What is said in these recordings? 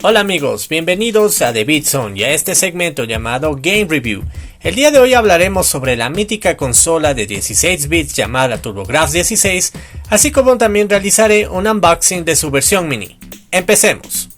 Hola amigos, bienvenidos a The Beat Zone y a este segmento llamado Game Review. El día de hoy hablaremos sobre la mítica consola de 16 bits llamada TurboGrafx 16, así como también realizaré un unboxing de su versión mini. Empecemos.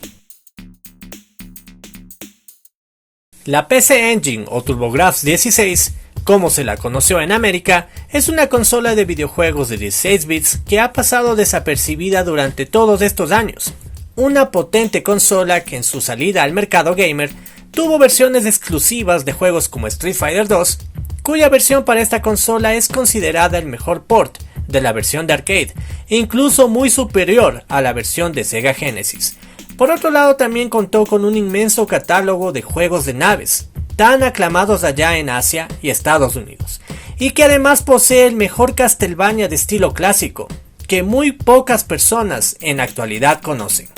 La PC Engine o TurboGrafx 16, como se la conoció en América, es una consola de videojuegos de 16 bits que ha pasado desapercibida durante todos estos años. Una potente consola que en su salida al mercado gamer tuvo versiones exclusivas de juegos como Street Fighter 2, cuya versión para esta consola es considerada el mejor port de la versión de arcade, incluso muy superior a la versión de Sega Genesis. Por otro lado, también contó con un inmenso catálogo de juegos de naves, tan aclamados allá en Asia y Estados Unidos, y que además posee el mejor Castlevania de estilo clásico, que muy pocas personas en la actualidad conocen.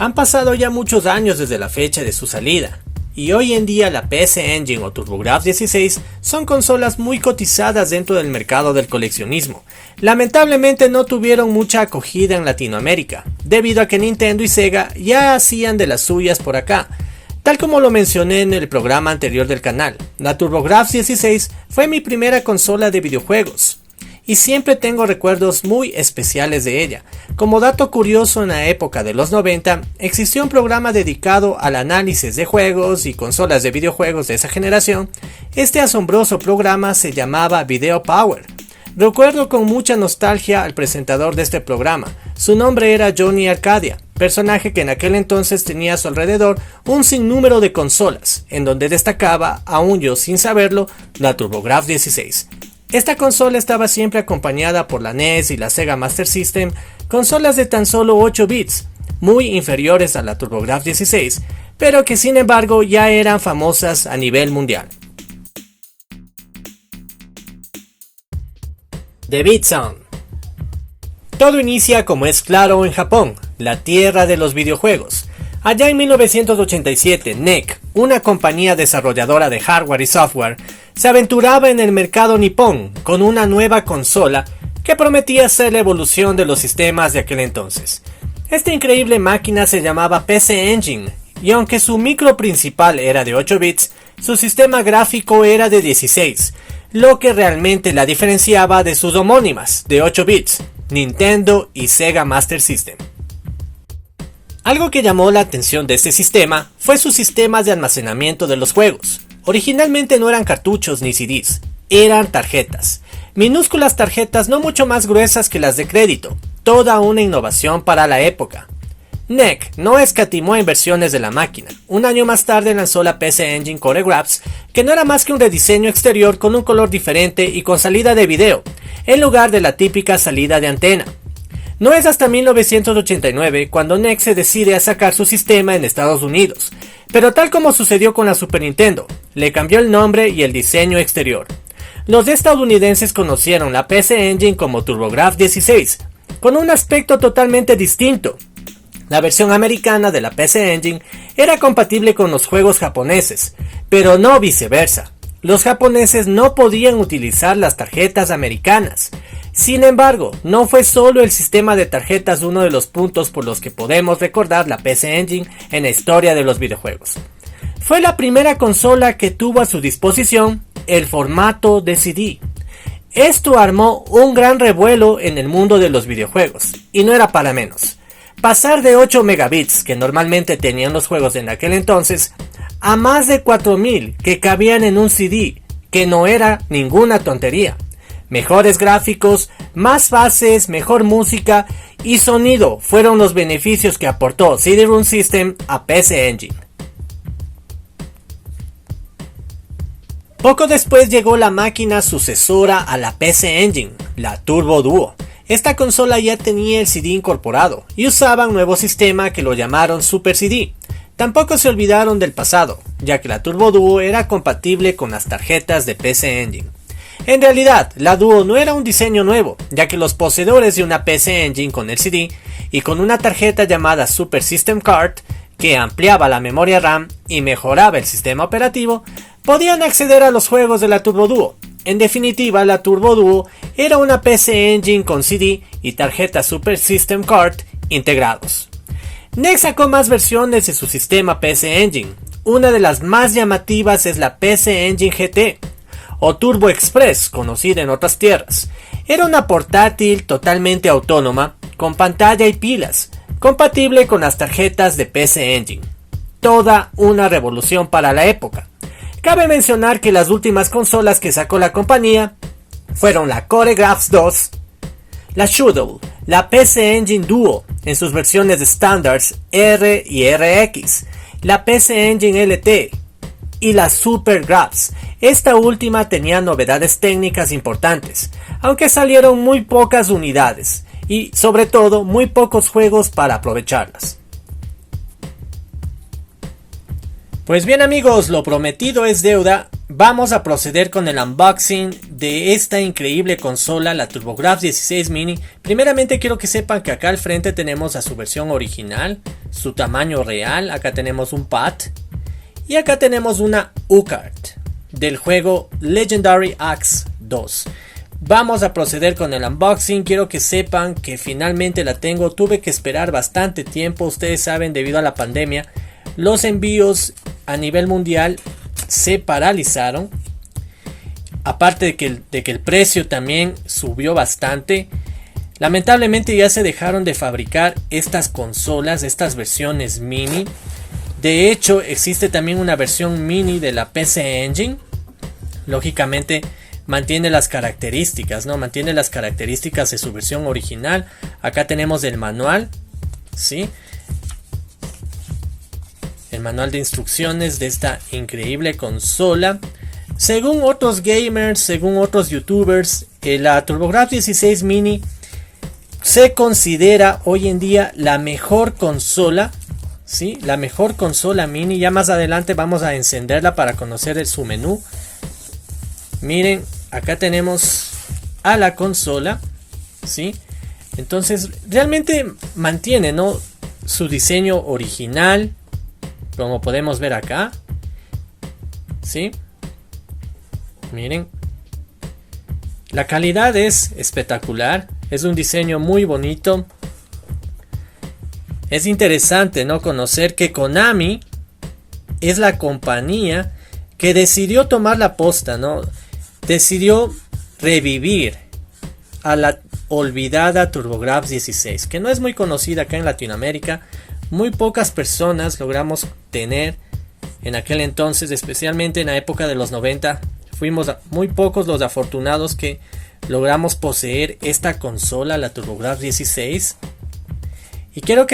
Han pasado ya muchos años desde la fecha de su salida, y hoy en día la PC Engine o TurboGrafx 16 son consolas muy cotizadas dentro del mercado del coleccionismo. Lamentablemente no tuvieron mucha acogida en Latinoamérica, debido a que Nintendo y Sega ya hacían de las suyas por acá. Tal como lo mencioné en el programa anterior del canal, la TurboGrafx 16 fue mi primera consola de videojuegos, y siempre tengo recuerdos muy especiales de ella. Como dato curioso, en la época de los 90 existió un programa dedicado al análisis de juegos y consolas de videojuegos de esa generación. Este asombroso programa se llamaba Video Power. Recuerdo con mucha nostalgia al presentador de este programa. Su nombre era Johnny Arcadia, personaje que en aquel entonces tenía a su alrededor un sinnúmero de consolas, en donde destacaba, aún yo sin saberlo, la TurboGrafx 16. Esta consola estaba siempre acompañada por la NES y la Sega Master System, consolas de tan solo 8 bits, muy inferiores a la TurboGrafx 16, pero que sin embargo ya eran famosas a nivel mundial. The Beat Zone. Todo inicia, como es claro, en Japón, la tierra de los videojuegos. Allá en 1987, NEC, una compañía desarrolladora de hardware y software, se aventuraba en el mercado nipón con una nueva consola que prometía ser la evolución de los sistemas de aquel entonces. Esta increíble máquina se llamaba PC Engine, y aunque su micro principal era de 8 bits, su sistema gráfico era de 16, lo que realmente la diferenciaba de sus homónimas de 8 bits, Nintendo y Sega Master System. Algo que llamó la atención de este sistema fue su sistema de almacenamiento de los juegos. Originalmente no eran cartuchos ni CDs, eran tarjetas. Minúsculas tarjetas no mucho más gruesas que las de crédito, toda una innovación para la época. NEC no escatimó en versiones de la máquina. Un año más tarde lanzó la PC Engine CoreGrafx, que no era más que un rediseño exterior con un color diferente y con salida de video, en lugar de la típica salida de antena. No es hasta 1989 cuando NEC se decide a sacar su sistema en Estados Unidos, pero tal como sucedió con la Super Nintendo, le cambió el nombre y el diseño exterior. Los estadounidenses conocieron la PC Engine como TurboGrafx 16, con un aspecto totalmente distinto. La versión americana de la PC Engine era compatible con los juegos japoneses, pero no viceversa. Los japoneses no podían utilizar las tarjetas americanas. Sin embargo, no fue solo el sistema de tarjetas uno de los puntos por los que podemos recordar la PC Engine en la historia de los videojuegos. Fue la primera consola que tuvo a su disposición el formato de CD. Esto armó un gran revuelo en el mundo de los videojuegos, y no era para menos. Pasar de 8 megabits que normalmente tenían los juegos en aquel entonces, a más de 4000 que cabían en un CD, que no era ninguna tontería. Mejores gráficos, más fases, mejor música y sonido fueron los beneficios que aportó CD-ROM System a PC Engine. Poco después llegó la máquina sucesora a la PC Engine, la Turbo Duo. Esta consola ya tenía el CD incorporado y usaba un nuevo sistema que lo llamaron Super CD. Tampoco se olvidaron del pasado, ya que la Turbo Duo era compatible con las tarjetas de PC Engine. En realidad, la Duo no era un diseño nuevo, ya que los poseedores de una PC Engine con el CD y con una tarjeta llamada Super System Card, que ampliaba la memoria RAM y mejoraba el sistema operativo, podían acceder a los juegos de la Turbo Duo, En definitiva, la Turbo Duo era una PC Engine con CD y tarjeta Super System Card integrados. NEC sacó más versiones de su sistema PC Engine. Una de las más llamativas es la PC Engine GT o Turbo Express, conocida en otras tierras. Era una portátil totalmente autónoma, con pantalla y pilas, compatible con las tarjetas de PC Engine. Toda una revolución para la época. Cabe mencionar que las últimas consolas que sacó la compañía fueron la CoreGraph 2, la Shadow, la PC Engine Duo en sus versiones de Standards R y RX, la PC Engine LT y la Super Graphs. Esta última tenía novedades técnicas importantes, aunque salieron muy pocas unidades y sobre todo muy pocos juegos para aprovecharlas. Pues bien amigos, lo prometido es deuda. Vamos a proceder con el unboxing de esta increíble consola, la TurboGrafx 16 Mini. Primeramente quiero que sepan que acá al frente tenemos a su versión original, su tamaño real. Acá tenemos un pad y acá tenemos una U-Card del juego Legendary Axe 2. Vamos a proceder con el unboxing. Quiero que sepan que finalmente la tengo. Tuve que esperar bastante tiempo. Ustedes saben, debido a la pandemia, los envíos a nivel mundial se paralizaron. Aparte de que el precio también subió bastante. Lamentablemente ya se dejaron de fabricar estas consolas, estas versiones mini. De hecho, existe también una versión mini de la PC Engine. Lógicamente mantiene las características, ¿no? Mantiene las características de su versión original. Acá tenemos el manual, ¿sí? El manual de instrucciones de esta increíble consola. Según otros gamers, según otros youtubers, la TurboGrafx 16 Mini se considera hoy en día la mejor consola, ¿sí? La mejor consola mini. Ya más adelante vamos a encenderla para conocer su menú. Miren, acá tenemos a la consola, ¿sí? Entonces realmente mantiene, ¿no?, su diseño original, como podemos ver acá, ¿sí? Miren, la calidad es espectacular, es un diseño muy bonito. Es interesante, ¿no?, conocer que Konami es la compañía que decidió tomar la posta, ¿no? Decidió revivir a la olvidada TurboGrafx 16, que no es muy conocida acá en Latinoamérica. Muy pocas personas logramos tener en aquel entonces, especialmente en la época de los 90. Fuimos muy pocos los afortunados que logramos poseer esta consola, la TurboGrafx 16. Y quiero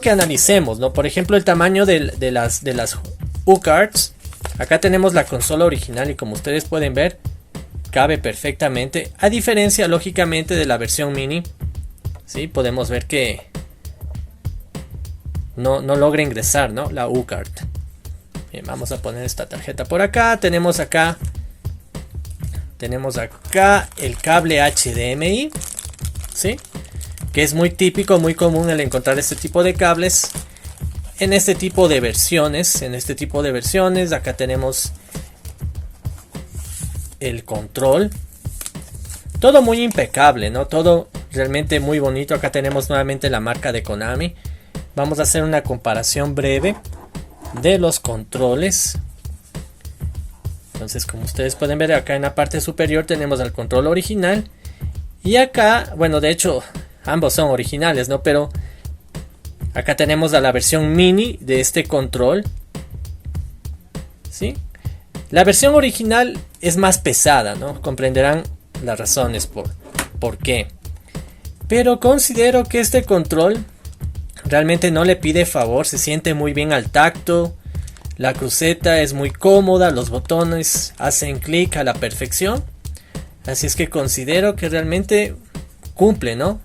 que analicemos, ¿no? Por ejemplo, el tamaño de las U-Cards. Acá tenemos la consola original y como ustedes pueden ver, cabe perfectamente. A diferencia, lógicamente, de la versión mini, ¿sí? Podemos ver que no logra ingresar, ¿no?, la U-Card. Bien, vamos a poner esta tarjeta por acá. Tenemos acá el cable HDMI, ¿sí?, que es muy típico, muy común el encontrar este tipo de cables en este tipo de versiones. Acá tenemos el control. Todo muy impecable, ¿no? Todo realmente muy bonito. Acá tenemos nuevamente la marca de Konami. Vamos a hacer una comparación breve de los controles. Entonces, como ustedes pueden ver, acá en la parte superior tenemos el control original. Y acá, bueno, de hecho, ambos son originales, ¿no? Pero acá tenemos a la versión mini de este control, ¿sí? La versión original es más pesada, ¿no? Comprenderán las razones por qué. Pero considero que este control realmente no le pide favor. Se siente muy bien al tacto. La cruceta es muy cómoda. Los botones hacen clic a la perfección. Así es que considero que realmente cumple, ¿no?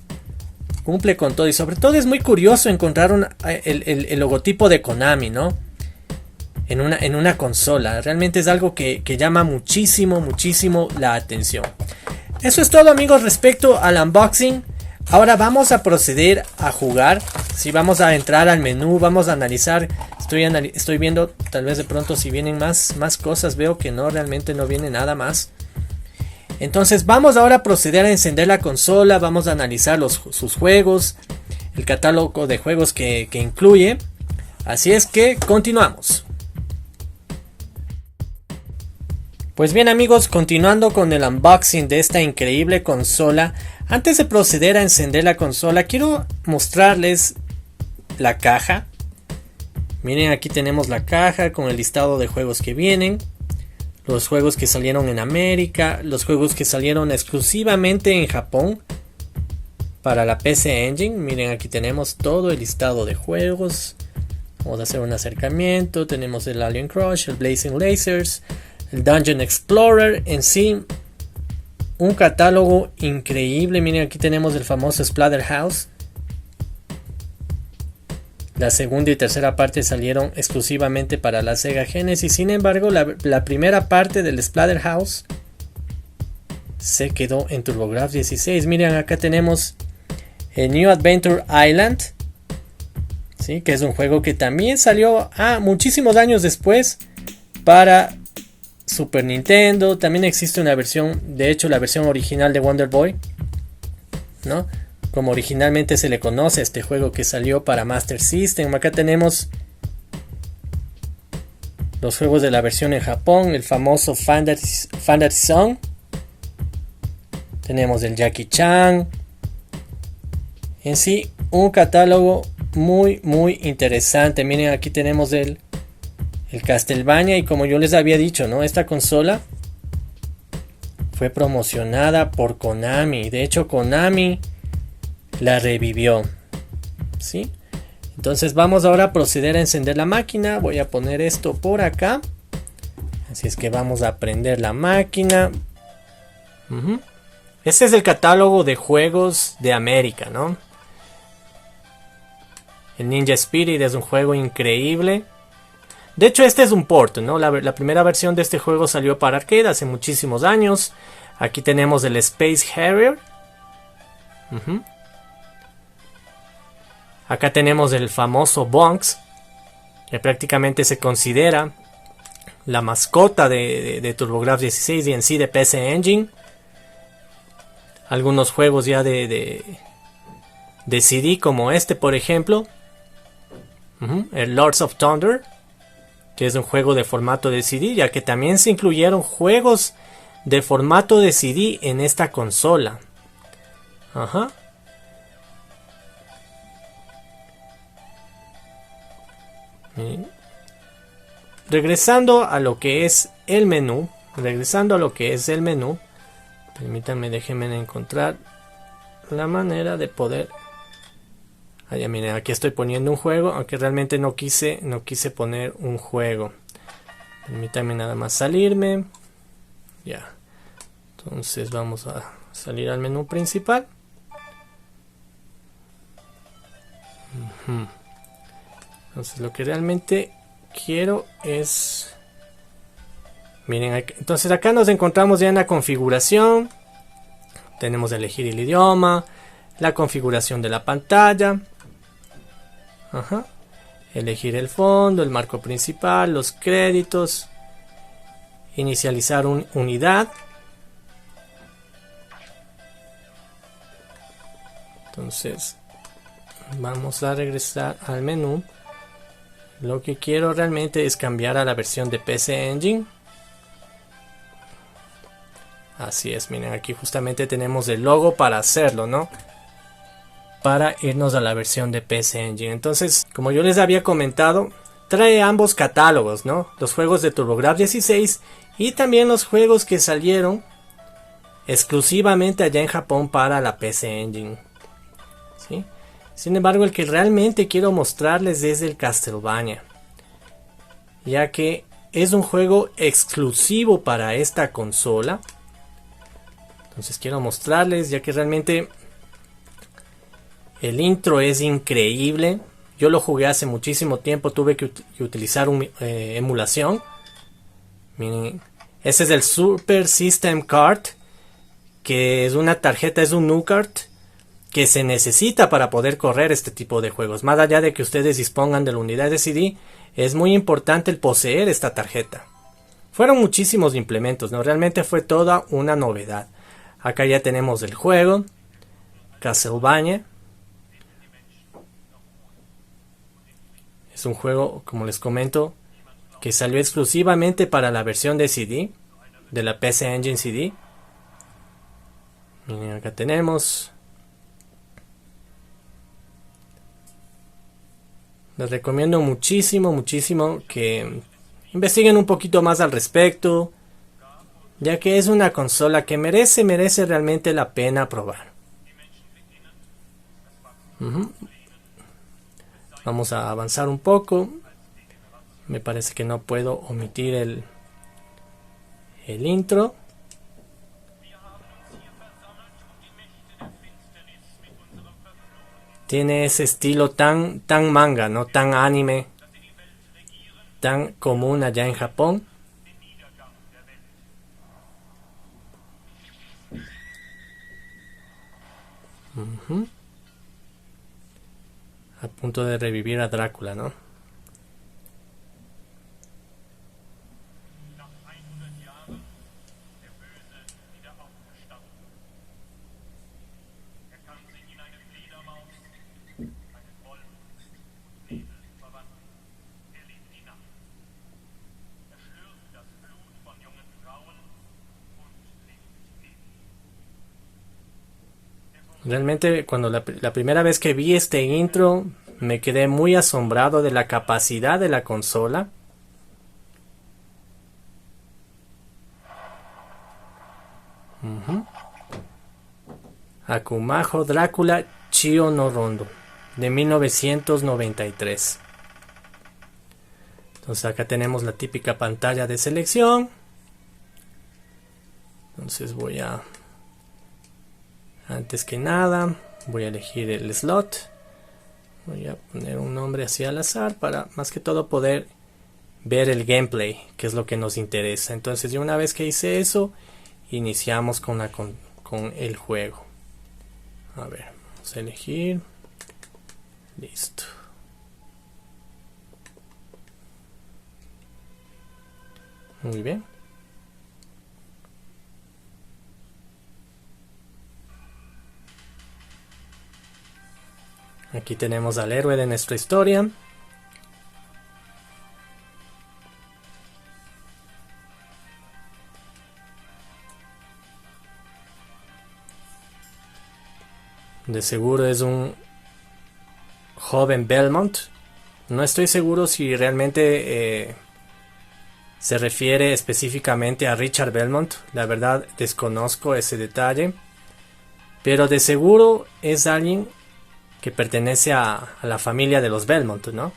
Cumple con todo. Y sobre todo es muy curioso encontrar el logotipo de Konami, ¿no?, en una consola. Realmente es algo que llama muchísimo la atención. Eso es todo, amigos, respecto al unboxing. Ahora vamos a proceder a jugar. Si vamos a entrar al menú, vamos a analizar. Estoy viendo tal vez de pronto si vienen más cosas. Veo que no, realmente no viene nada más. Entonces vamos ahora a proceder a encender la consola, vamos a analizar sus juegos, el catálogo de juegos que incluye. Así es que continuamos. Pues bien amigos, continuando con el unboxing de esta increíble consola, antes de proceder a encender la consola quiero mostrarles la caja. Miren, aquí tenemos la caja con el listado de juegos que vienen. Los juegos que salieron en América, los juegos que salieron exclusivamente en Japón para la PC Engine. Miren, aquí tenemos todo el listado de juegos. Vamos a hacer un acercamiento. Tenemos el Alien Crush, el Blazing Lasers, el Dungeon Explorer. En sí, un catálogo increíble. Miren, aquí tenemos el famoso Splatterhouse. La segunda y tercera parte salieron exclusivamente para la Sega Genesis. Sin embargo, la primera parte del Splatterhouse se quedó en TurboGrafx 16. Miren, acá tenemos el New Adventure Island, ¿sí? Que es un juego que también salió muchísimos años después para Super Nintendo. También existe una versión, de hecho la versión original de Wonder Boy, ¿no? Como originalmente se le conoce a este juego que salió para Master System. Acá tenemos los juegos de la versión en Japón, el famoso Fantasy Zone. Tenemos el Jackie Chan. En sí, un catálogo muy interesante. Miren, aquí tenemos el Castlevania. Y como yo les había dicho, ¿no? Esta consola fue promocionada por Konami. De hecho, Konami la revivió, ¿sí? Entonces vamos ahora a proceder a encender la máquina. Voy a poner esto por acá. Así es que vamos a prender la máquina. Este es el catálogo de juegos de América, ¿no? El Ninja Spirit es un juego increíble. De hecho, este es un port, ¿no? La primera versión de este juego salió para arcade hace muchísimos años. Aquí tenemos el Space Harrier. Acá tenemos el famoso Bonks, que prácticamente se considera la mascota de TurboGrafx 16 y en sí de PC Engine. Algunos juegos ya de CD como este, por ejemplo. El Lords of Thunder, que es un juego de formato de CD, ya que también se incluyeron juegos de formato de CD en esta consola. Regresando a lo que es el menú. Permítanme, déjenme encontrar la manera de poder. Ya miren, aquí estoy poniendo un juego, aunque realmente no quise poner un juego. Permítanme nada más salirme. Ya. Entonces vamos a salir al menú principal. Entonces lo que realmente quiero es... Miren, entonces acá nos encontramos ya en la configuración. Tenemos que elegir el idioma, la configuración de la pantalla. Elegir el fondo, el marco principal, los créditos. Inicializar unidad. Entonces vamos a regresar al menú. Lo que quiero realmente es cambiar a la versión de PC Engine. Así es, miren, aquí justamente tenemos el logo para hacerlo, ¿no? Para irnos a la versión de PC Engine. Entonces, como yo les había comentado, trae ambos catálogos, ¿no? Los juegos de TurboGrafx 16 y también los juegos que salieron exclusivamente allá en Japón para la PC Engine, ¿sí? Sin embargo, el que realmente quiero mostrarles es el Castlevania, ya que es un juego exclusivo para esta consola. Entonces quiero mostrarles, ya que realmente el intro es increíble. Yo lo jugué hace muchísimo tiempo, tuve que utilizar una emulación. Miren, ese es el Super System Card, que es una tarjeta, es un NUCard que se necesita para poder correr este tipo de juegos. Más allá de que ustedes dispongan de la unidad de CD, es muy importante el poseer esta tarjeta. fueron muchísimos implementos, ¿no? Realmente fue toda una novedad. Acá ya tenemos el juego, Castlevania. Es un juego, como les comento, que salió exclusivamente para la versión de CD, de la PC Engine CD. Miren, acá tenemos. Les recomiendo muchísimo, muchísimo que investiguen un poquito más al respecto, ya que es una consola que merece realmente la pena probar. Vamos a avanzar un poco. Me parece que no puedo omitir el intro. Tiene ese estilo tan manga, no tan anime, tan común allá en Japón. A punto de revivir a Drácula, ¿no? Realmente cuando la primera vez que vi este intro me quedé muy asombrado de la capacidad de la consola. Akumajo Drácula Chio no Rondo de 1993. Entonces acá tenemos la típica pantalla de selección. Entonces antes que nada voy a elegir el slot. Voy a poner un nombre así al azar para más que todo poder ver el gameplay, que es lo que nos interesa. Entonces ya una vez que hice eso, iniciamos con el juego. A ver, vamos a elegir. Listo. Muy bien. Aquí tenemos al héroe de nuestra historia. De seguro es un joven Belmont. No estoy seguro si realmente se refiere específicamente a Richard Belmont. La verdad desconozco ese detalle. Pero de seguro es alguien que pertenece a la familia de los Belmont, ¿no?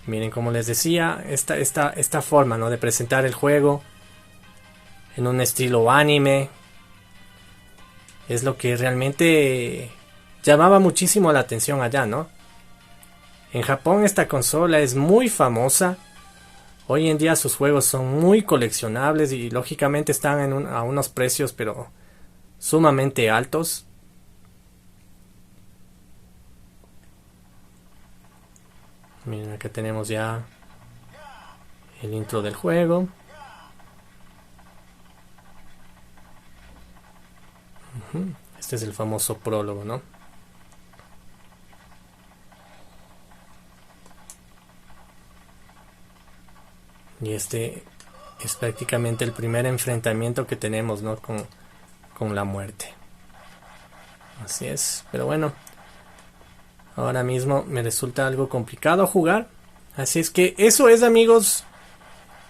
Miren, como les decía, esta forma, ¿no?, de presentar el juego en un estilo anime es lo que realmente llamaba muchísimo la atención allá, ¿no? En Japón esta consola es muy famosa. Hoy en día sus juegos son muy coleccionables y lógicamente están a unos precios pero sumamente altos. Miren, acá tenemos ya el intro del juego. Este es el famoso prólogo, ¿no? Y este es prácticamente el primer enfrentamiento que tenemos, ¿no?, con la muerte. Así es, pero bueno, ahora mismo me resulta algo complicado jugar. Así es que eso es, amigos,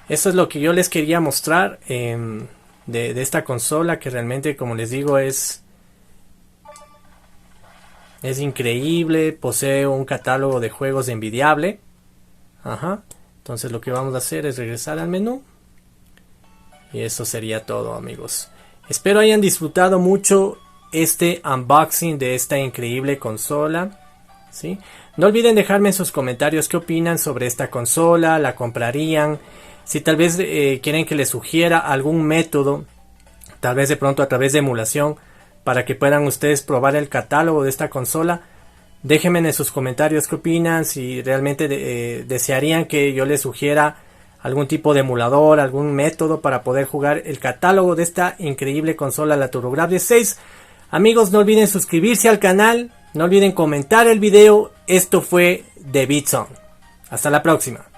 eso es lo que yo les quería mostrar de esta consola, que realmente, como les digo, es increíble. Posee un catálogo de juegos envidiable. Entonces lo que vamos a hacer es regresar al menú. Y eso sería todo, amigos. Espero hayan disfrutado mucho este unboxing de esta increíble consola, ¿sí? No olviden dejarme en sus comentarios qué opinan sobre esta consola. ¿La comprarían? Si tal vez quieren que les sugiera algún método, tal vez de pronto a través de emulación, para que puedan ustedes probar el catálogo de esta consola, Déjenme en sus comentarios qué opinan, si realmente desearían que yo les sugiera algún tipo de emulador, algún método para poder jugar el catálogo de esta increíble consola, la TurboGrafx 16. Amigos, no olviden suscribirse al canal, no olviden comentar el video. Esto fue The Beat Zone. Hasta la próxima.